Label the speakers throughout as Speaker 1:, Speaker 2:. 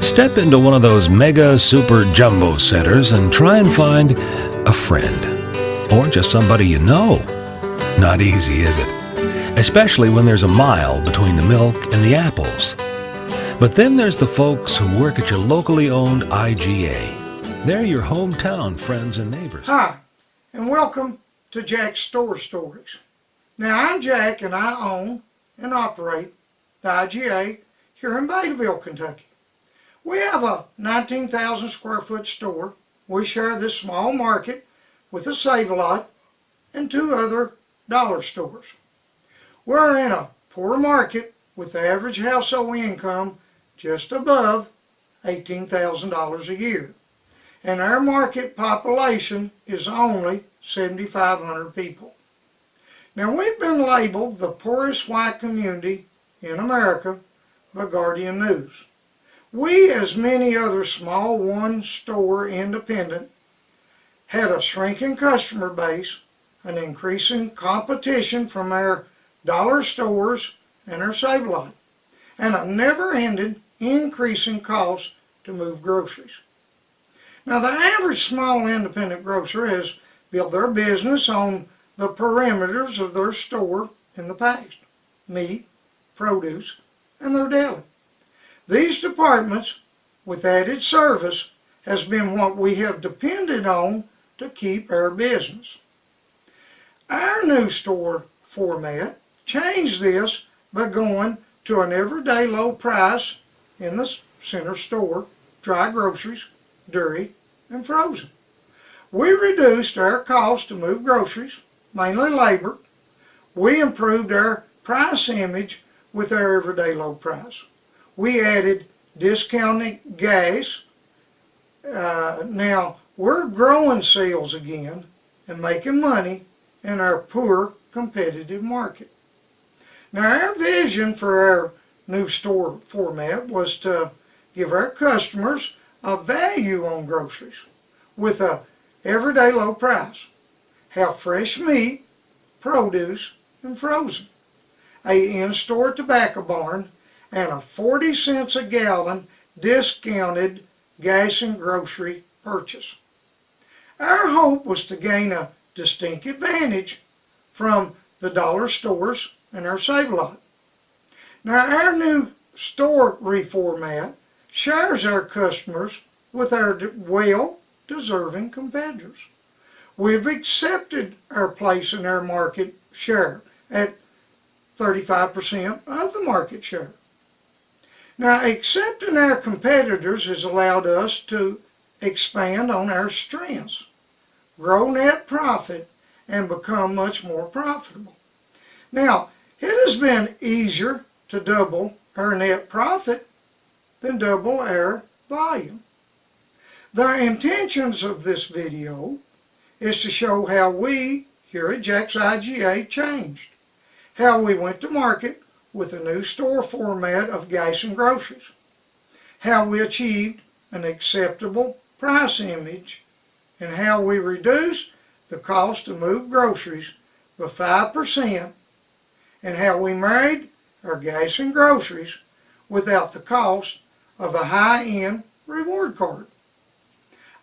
Speaker 1: Step into one of those mega super jumbo centers and try and find a friend. Or just somebody you know. Not easy, is it? Especially when there's a mile between the milk and the apples. But then there's the folks who work at your locally owned IGA. They're your hometown friends and neighbors.
Speaker 2: Hi, and welcome to Jack's Store Stories. Now, I'm Jack, and I own and operate the IGA here in Bataville, Kentucky. We have a 19,000 square foot store. We share this small market with a Save-A-Lot and two other dollar stores. We're in a poor market with the average household income just above $18,000 a year. And our market population is only 7,500 people. Now, we've been labeled the poorest white community in America by Guardian News. We, as many other small one-store independent, had a shrinking customer base, an increasing competition from our dollar stores and our Save-A-Lot, and a never-ending increasing cost to move groceries. Now, the average small independent grocer has built their business on the perimeters of their store in the past: meat, produce, and their deli. These departments, with added service, has been what we have depended on to keep our business. Our new store format changed this by going to an everyday low price in the center store: dry groceries, dairy, and frozen. We reduced our cost to move groceries, mainly labor. We improved our price image with our everyday low price. We added discounted gas. Now we're growing sales again and making money in our poor competitive market. Now, our vision for our new store format was to give our customers a value on groceries with a everyday low price, have fresh meat, produce, and frozen, a in-store tobacco barn, and a 40 cents a gallon discounted gas and grocery purchase. Our hope was to gain a distinct advantage from the dollar stores and our Save-A-Lot. Now, our new store reformat shares our customers with our well-deserving competitors. We've accepted our place in our market share at 35% of the market share. Now, accepting our competitors has allowed us to expand on our strengths, grow net profit, and become much more profitable. Now, it has been easier to double our net profit than double our volume. The intentions of this video is to show how we here at Jack's IGA changed, how we went to market with a new store format of gas and groceries, how we achieved an acceptable price image, and how we reduced the cost to move groceries by 5%, and how we married our gas and groceries without the cost of a high-end reward card.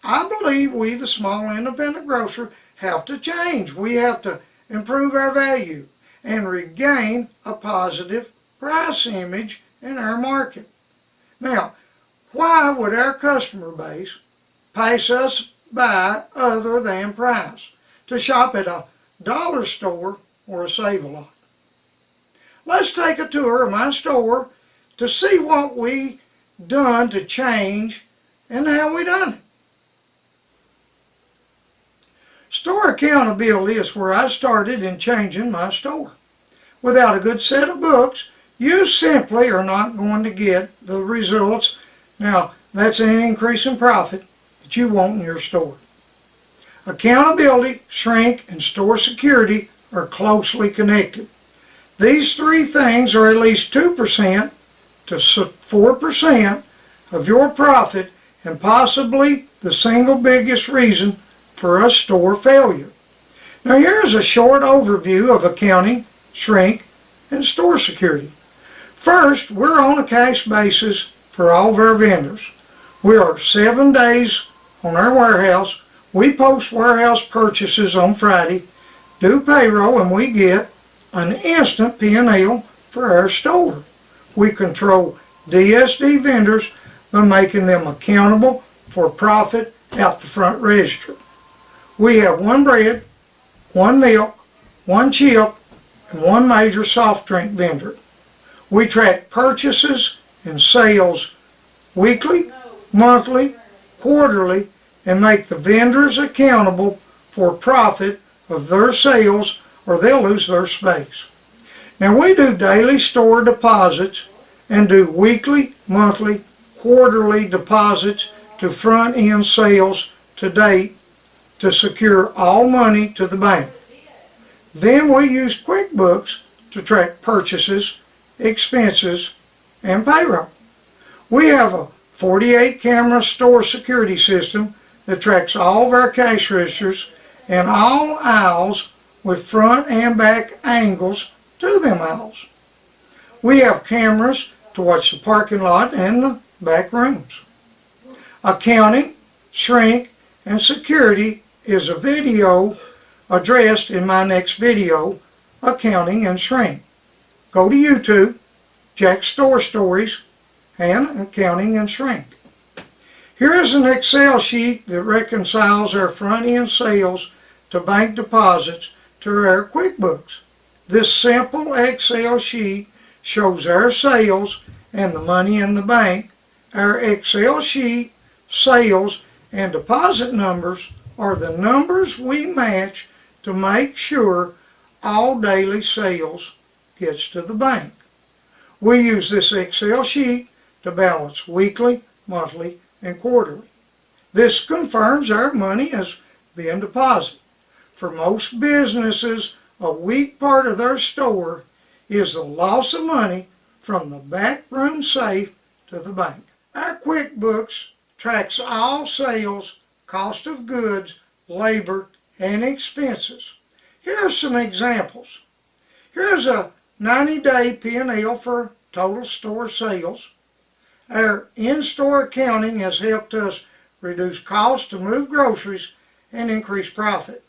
Speaker 2: I believe we, the small independent grocer, have to change. We have to improve our value and regain a positive price image in our market. Now, why would our customer base pass us by other than price to shop at a dollar store or a Save-A-Lot? Let's take a tour of my store to see what we done to change and how we done it. Store accountability is where I started in changing my store. Without a good set of books, you simply are not going to get the results. Now, that's an increase in profit that you want in your store. Accountability, shrink, and store security are closely connected. These three things are at least 2% to 4% of your profit, and possibly the single biggest reason for a store failure. Now, here's a short overview of accounting, shrink, and store security. First, we're on a cash basis for all of our vendors. We are 7 days on our warehouse. We post warehouse purchases on Friday, do payroll, and we get an instant P&L for our store. We control DSD vendors by making them accountable for profit out the front register. We have one bread, one milk, one chip, and one major soft drink vendor. We track purchases and sales weekly, monthly, quarterly, and make the vendors accountable for profit of their sales or they'll lose their space. Now we do daily store deposits and do weekly, monthly, quarterly deposits to front-end sales to date to secure all money to the bank. Then we use QuickBooks to track purchases, expenses, and payroll. We have a 48 camera store security system that tracks all of our cash registers and all aisles with front and back angles to them aisles. We have cameras to watch the parking lot and the back rooms. Accounting, shrink, and security is a video addressed in my next video, Accounting and Shrink. Go to YouTube, Jack Store Stories, and Accounting and Shrink. Here is an Excel sheet that reconciles our front-end sales to bank deposits to our QuickBooks. This simple Excel sheet shows our sales and the money in the bank. Our Excel sheet, sales, and deposit numbers are the numbers we match to make sure all daily sales gets to the bank. We use this Excel sheet to balance weekly, monthly, and quarterly. This confirms our money is being deposited. For most businesses, a weak part of their store is the loss of money from the back room safe to the bank. Our QuickBooks tracks all sales, cost of goods, labor, and expenses. Here are some examples. Here's a 90-day P&L for total store sales. Our in-store accounting has helped us reduce costs to move groceries and increase profit.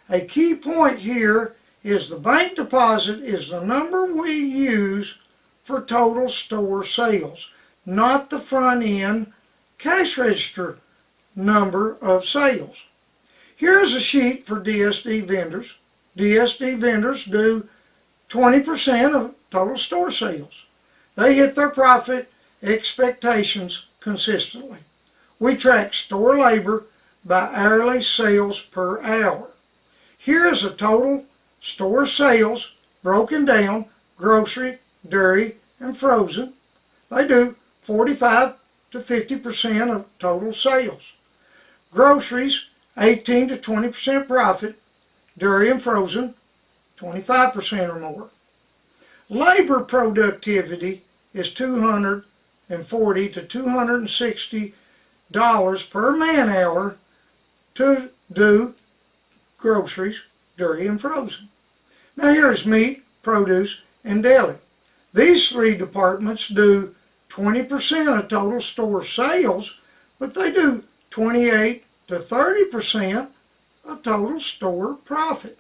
Speaker 2: A key point here is the bank deposit is the number we use for total store sales, not the front-end cash register number of sales. Here's a sheet for DSD vendors. DSD vendors do 20% of total store sales. They hit their profit expectations consistently. We track store labor by hourly sales per hour. Here is a total store sales broken down, grocery, dairy, and frozen. They do 45 to 50% of total sales. Groceries, 18 to 20% profit. Dairy and frozen, 25% or more. Labor productivity is $240 to $260 per man hour to do groceries, dairy, and frozen. Now here's meat, produce, and deli. These three departments do 20% of total store sales, but they do 28 to 30% of total store profit.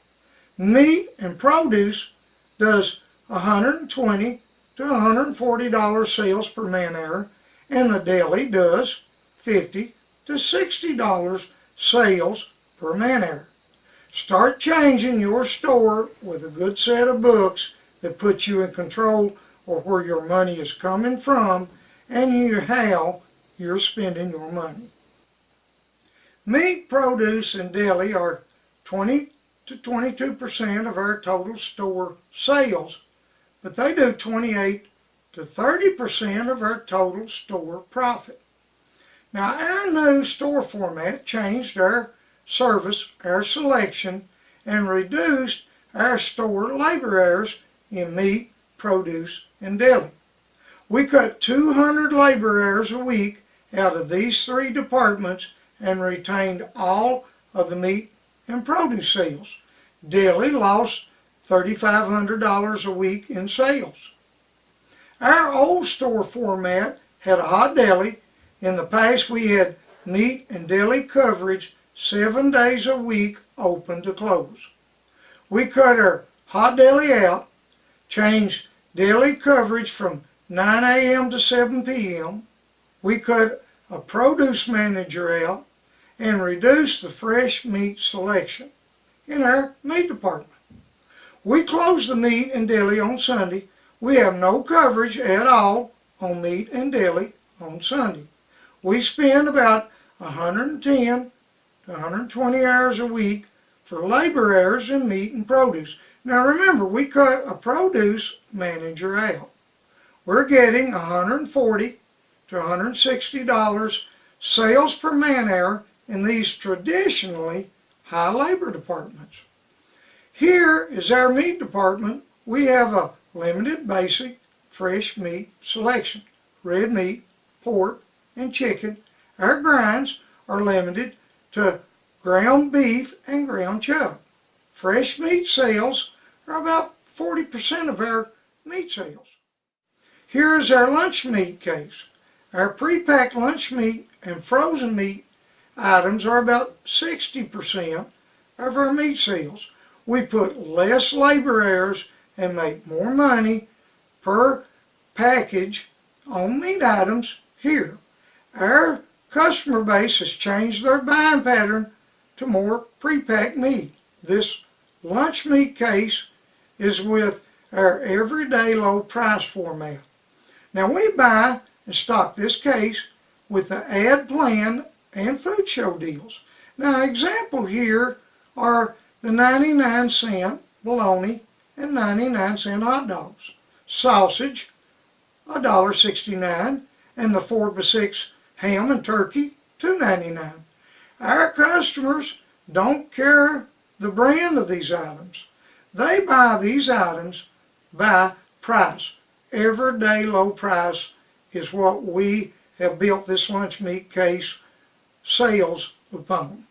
Speaker 2: Meat and produce does $120 to $140 sales per man hour, and the deli does $50 to $60 sales per man hour. Start changing your store with a good set of books that puts you in control of where your money is coming from and how you're spending your money. Meat, produce, and deli are 20 to 22% of our total store sales, but they do 28 to 30% of our total store profit. Now our new store format changed our service, our selection, and reduced our store labor hours in meat, produce, and deli. We cut 200 labor hours a week out of these three departments and retained all of the meat and produce sales. Deli lost $3,500 a week in sales. Our old store format had a hot deli. In the past, we had meat and deli coverage 7 days a week, open to close. We cut our hot deli out, changed deli coverage from 9 a.m. to 7 p.m. We cut a produce manager out and reduced the fresh meat selection in our meat department. We close the meat and deli on Sunday. We have no coverage at all on meat and deli on Sunday. We spend about 110 to 120 hours a week for labor hours in meat and produce. Now remember, we cut a produce manager out. We're getting $140 to $160 sales per man hour in these traditionally high labor departments. Here is our meat department. We have a limited basic fresh meat selection. Red meat, pork, and chicken. Our grinds are limited to ground beef and ground chuck. Fresh meat sales are about 40% of our meat sales. Here is our lunch meat case. Our pre-packed lunch meat and frozen meat items are about 60% of our meat sales. We put less labor hours and make more money per package on meat items here. Our customer base has changed their buying pattern to more pre-packed meat. This lunch meat case is with our everyday low price format. Now we buy and stock this case with the ad plan and food show deals. Now example here are the 99-cent bologna and 99-cent hot dogs. Sausage, $1.69, and the 4x6 ham and turkey, $2.99. Our customers don't care the brand of these items. They buy these items by price. Everyday low price is what we have built this lunch meat case sales upon.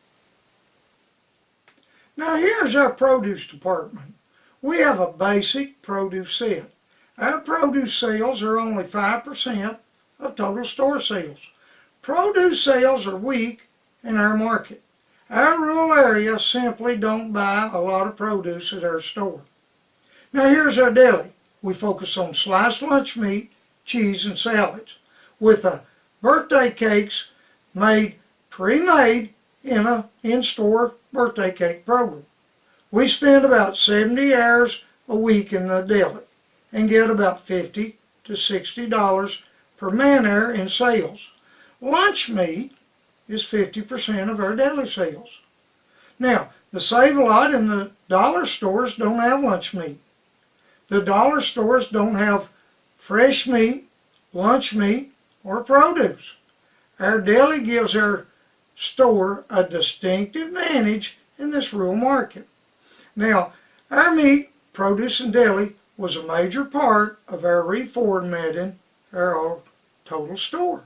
Speaker 2: Now here's our produce department. We have a basic produce set. Our produce sales are only 5% of total store sales. Produce sales are weak in our market. Our rural area simply don't buy a lot of produce at our store. Now here's our deli. We focus on sliced lunch meat, cheese, and salads with birthday cakes pre-made in an in-store birthday cake program. We spend about 70 hours a week in the deli and get about $50 to $60 per man hour in sales. Lunch meat is 50% of our deli sales. Now, the Save-A-Lot and the dollar stores don't have lunch meat. The dollar stores don't have fresh meat, lunch meat, or produce. Our deli gives our store a distinct advantage in this rural market. Now, our meat, produce, and deli was a major part of our reformatting our total store.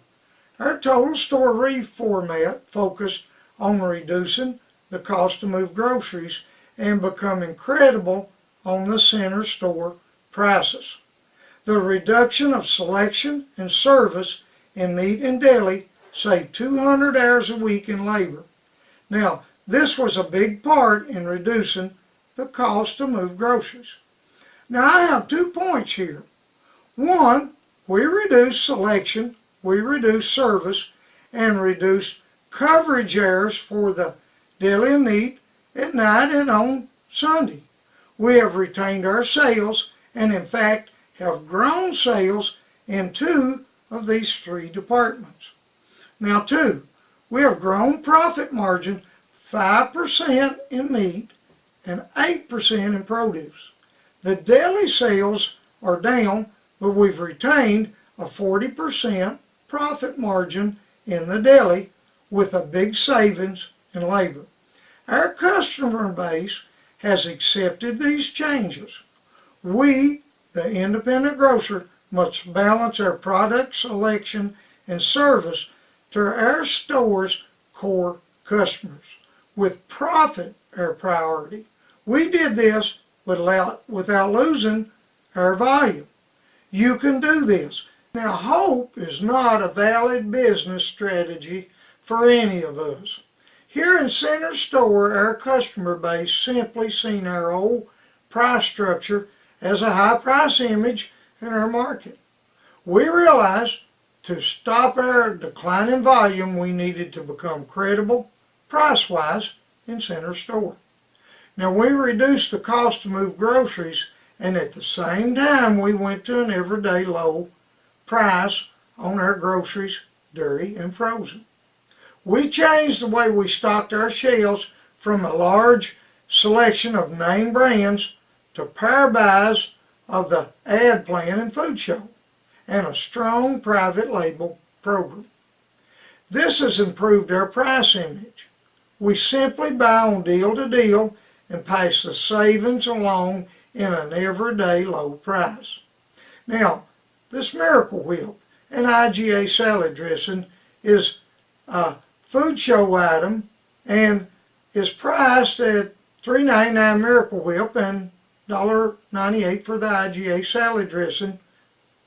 Speaker 2: Our total store reformat focused on reducing the cost to move groceries and becoming credible on the center store prices. The reduction of selection and service in meat and deli saved 200 hours a week in labor. Now, this was a big part in reducing the cost to move groceries. Now, I have 2 points here. One, we reduced selection, we reduced service, and reduced coverage hours for the deli and meat at night and on Sunday. We have retained our sales and in fact have grown sales in 2 of these 3 departments. Now 2, we have grown profit margin 5% in meat and 8% in produce. The deli sales are down, but we've retained a 40% profit margin in the deli with a big savings in labor. Our customer base has accepted these changes. We, the independent grocer, must balance our product selection and service to our store's core customers, with profit our priority. We did this without losing our volume. You can do this. Now, hope is not a valid business strategy for any of us. Here in Center Store, our customer base simply seen our old price structure as a high price image in our market. We realized to stop our decline in volume, we needed to become credible price-wise in Center Store. Now, we reduced the cost to move groceries, and at the same time we went to an everyday low price on our groceries, dairy, and frozen. We changed the way we stocked our shelves from a large selection of name brands to pair buys of the ad plan and food show, and a strong private label program. This has improved our price image. We simply buy on deal to deal and pass the savings along in an everyday low price. Now, this Miracle Whip and IGA salad dressing is a food show item and is priced at $3.99 Miracle Whip and $1.98 for the IGA salad dressing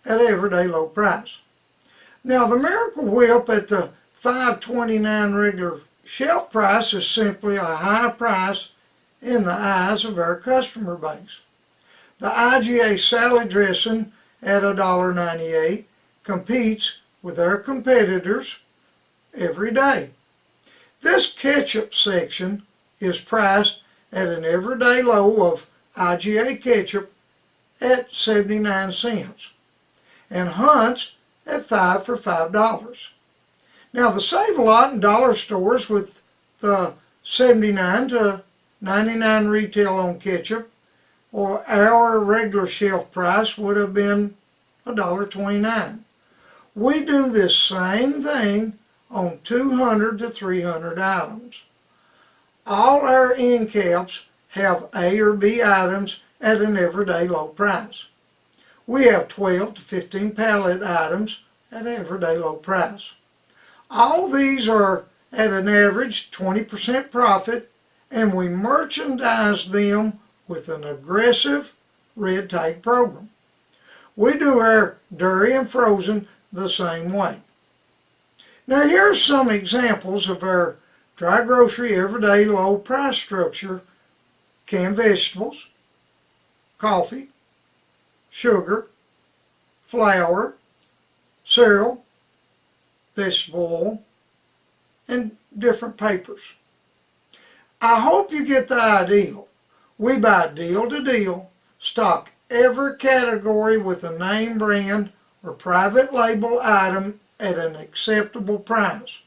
Speaker 2: at an everyday low price. Now, the Miracle Whip at the $5.29 regular shelf price is simply a high price in the eyes of our customer base. The IGA salad dressing at $1.98 competes with our competitors every day. This ketchup section is priced at an everyday low of IGA ketchup at 79 cents and Hunt's at 5 for $5. Now, the Save-A-Lot in dollar stores with the 79 to 99 retail on ketchup, or our regular shelf price would have been $1.29. We do this same thing on 200 to 300 items. All our end caps have A or B items at an everyday low price. We have 12 to 15 pallet items at an everyday low price. All these are at an average 20% profit, and we merchandise them with an aggressive red tag program. We do our dairy and frozen the same way. Now, here's some examples of our dry grocery everyday low price structure: canned vegetables, coffee, sugar, flour, cereal, vegetable oil, and different papers. I hope you get the idea. We buy deal to deal, stock every category with a name brand or private label item at an acceptable price.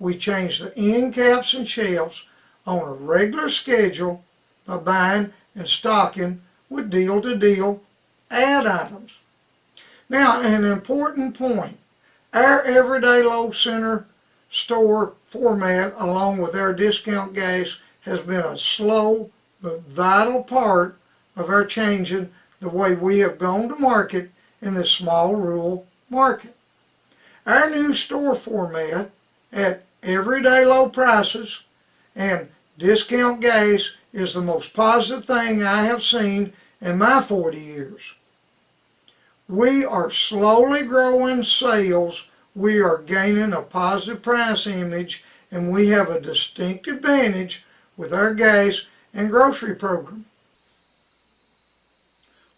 Speaker 2: We change the end caps and shelves on a regular schedule by buying and stocking with deal to deal ad items. Now, an important point: our everyday low Center Store format, along with our discount gas, has been a slow but vital part of our changing the way we have gone to market in this small rural market. Our new store format at everyday low prices and discount gas is the most positive thing I have seen in my 40 years. We are slowly growing sales, we are gaining a positive price image, and we have a distinct advantage with our gas and grocery program.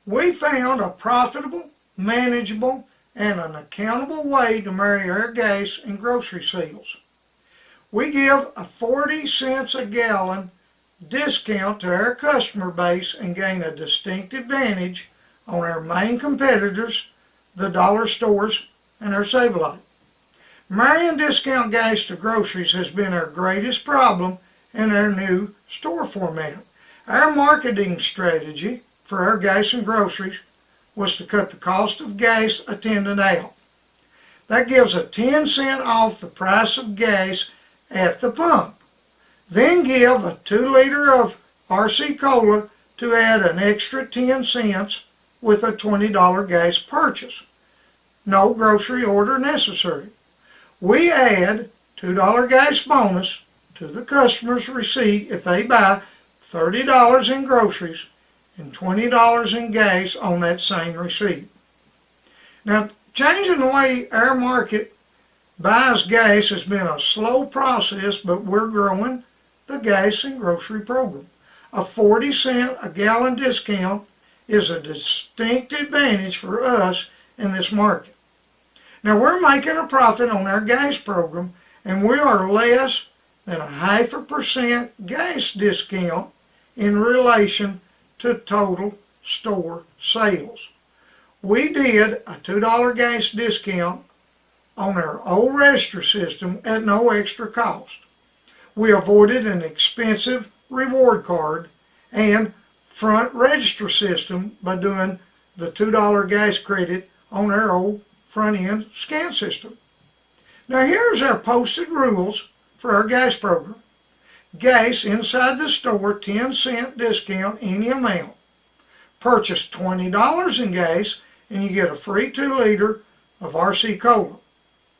Speaker 2: We found a profitable, manageable, and an accountable way to marry our gas and grocery sales. We give a 40 cents a gallon discount to our customer base and gain a distinct advantage on our main competitors, the dollar stores and our Save-A-Lot. Marrying discount gas to groceries has been our greatest problem in our new store format. Our marketing strategy for our gas and groceries was to cut the cost of gas attendant out. That gives a 10-cent off the price of gas at the pump. Then give a 2-liter of RC Cola to add an extra 10 cents with a $20 gas purchase. No grocery order necessary. We add $2 gas bonus to the customer's receipt if they buy $30 in groceries and $20 in gas on that same receipt. Now, changing the way our market buys gas has been a slow process, but we're growing the gas and grocery program. A 40-cent a gallon discount is a distinct advantage for us in this market. Now we're making a profit on our gas program, and we are less than 0.5% gas discount in relation to total store sales. We did a $2 gas discount on our old register system at no extra cost. We avoided an expensive reward card and front register system by doing the $2 gas credit on our old front end scan system. Now here's our posted rules for our gas program. Gas inside the store, 10-cent discount any amount. Purchase $20 in gas and you get a free 2-liter of RC Cola,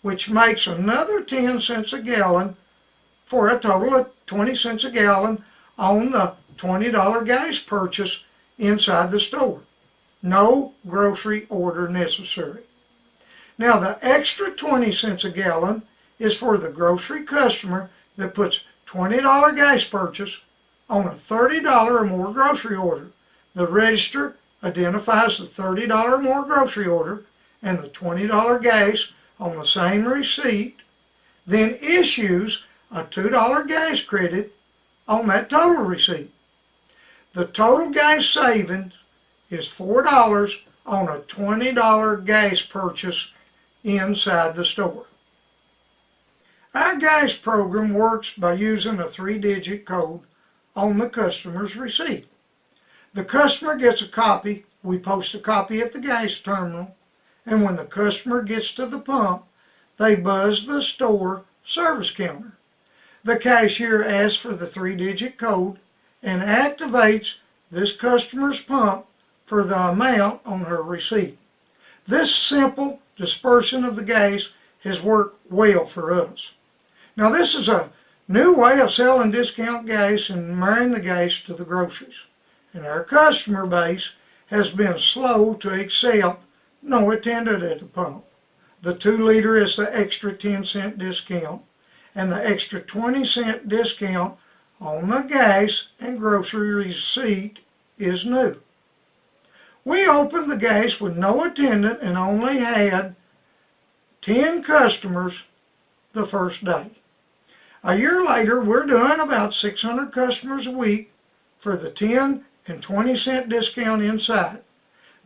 Speaker 2: which makes another 10 cents a gallon for a total of 20 cents a gallon on the $20 gas purchase inside the store. No grocery order necessary. Now the extra 20 cents a gallon is for the grocery customer that puts $20 gas purchase on a $30 or more grocery order. The register identifies the $30 or more grocery order and the $20 gas on the same receipt, then issues a $2 gas credit on that total receipt. The total gas savings is $4 on a $20 gas purchase inside the store. Our gas program works by using a 3-digit code on the customer's receipt. The customer gets a copy, we post a copy at the gas terminal, and when the customer gets to the pump, they buzz the store service counter. The cashier asks for the 3-digit code and activates this customer's pump for the amount on her receipt. This simple dispersion of the gas has worked well for us. Now this is a new way of selling discount gas and marrying the gas to the groceries. And our customer base has been slow to accept no attendant at the pump. The 2-liter is the extra 10-cent discount, and the extra 20-cent discount on the gas and grocery receipt is new. We opened the gas with no attendant and only had 10 customers the first day. A year later, we're doing about 600 customers a week for the 10 and 20-cent discount inside.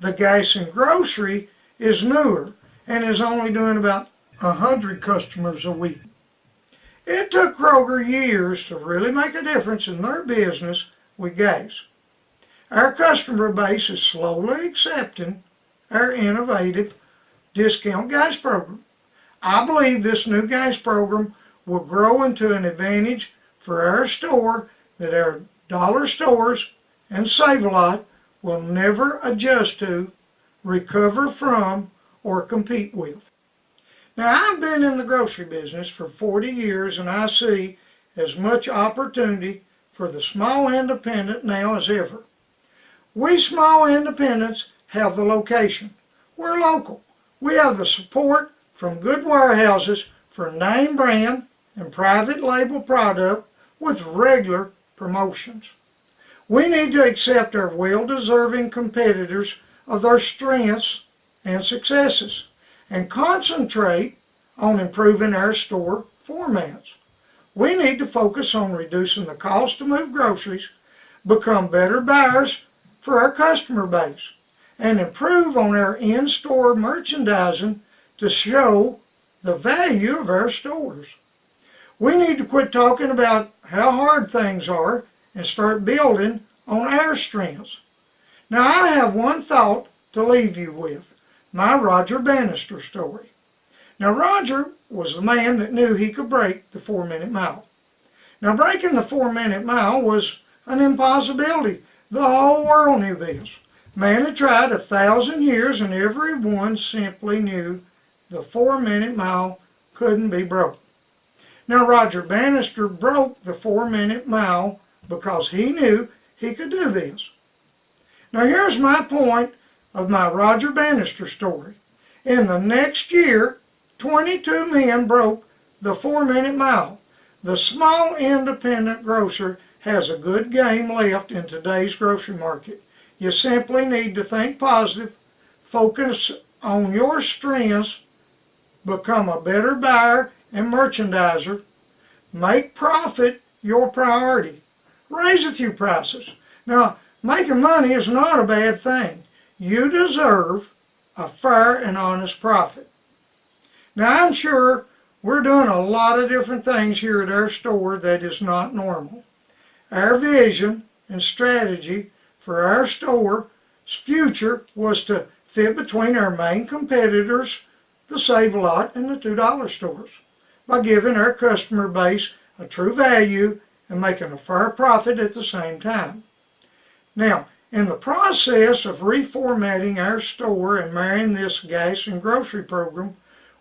Speaker 2: The gas and grocery is newer and is only doing about 100 customers a week. It took Kroger years to really make a difference in their business with gas. Our customer base is slowly accepting our innovative discount gas program. I believe this new gas program will grow into an advantage for our store that our dollar stores and Save-A-Lot will never adjust to, recover from, or compete with. Now, I've been in the grocery business for 40 years and I see as much opportunity for the small independent now as ever. We small independents have the location. We're local. We have the support from good warehouses for name brand and private label product with regular promotions. We need to accept our well-deserving competitors of their strengths and successes and concentrate on improving our store formats. We need to focus on reducing the cost to move groceries, become better buyers for our customer base, and improve on our in-store merchandising to show the value of our stores. We need to quit talking about how hard things are and start building on our strengths. Now I have one thought to leave you with, my Roger Bannister story. Now Roger was the man that knew he could break the 4-minute mile. Now breaking the 4-minute mile was an impossibility. The whole world knew this. Man had tried 1,000 years and everyone simply knew the 4-minute mile couldn't be broken. Now Roger Bannister broke the 4-minute mile because he knew he could do this. Now here's my point of my Roger Bannister story. In the next year, 22 men broke the 4-minute mile. The small independent grocer has a good game left in today's grocery market. You simply need to think positive, focus on your strengths, become a better buyer and merchandiser, make profit your priority, raise a few prices. Now, making money is not a bad thing. You deserve a fair and honest profit. Now, I'm sure we're doing a lot of different things here at our store that is not normal. Our vision and strategy for our store's future was to fit between our main competitors, the Save-A-Lot and the $2 stores, by giving our customer base a true value and making a fair profit at the same time. Now, in the process of reformatting our store and marrying this gas and grocery program,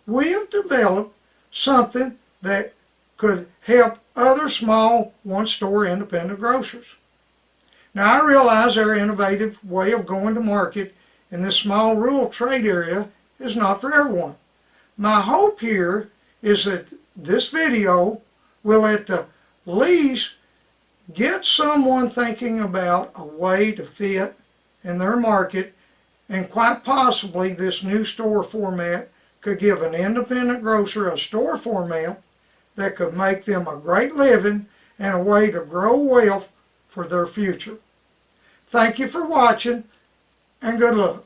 Speaker 2: we have developed something that could help other small one-store independent grocers. Now, I realize our innovative way of going to market in this small rural trade area is not for everyone. My hope here is that this video will at the least get someone thinking about a way to fit in their market, and quite possibly this new store format could give an independent grocer a store format that could make them a great living and a way to grow wealth for their future. Thank you for watching, and good luck.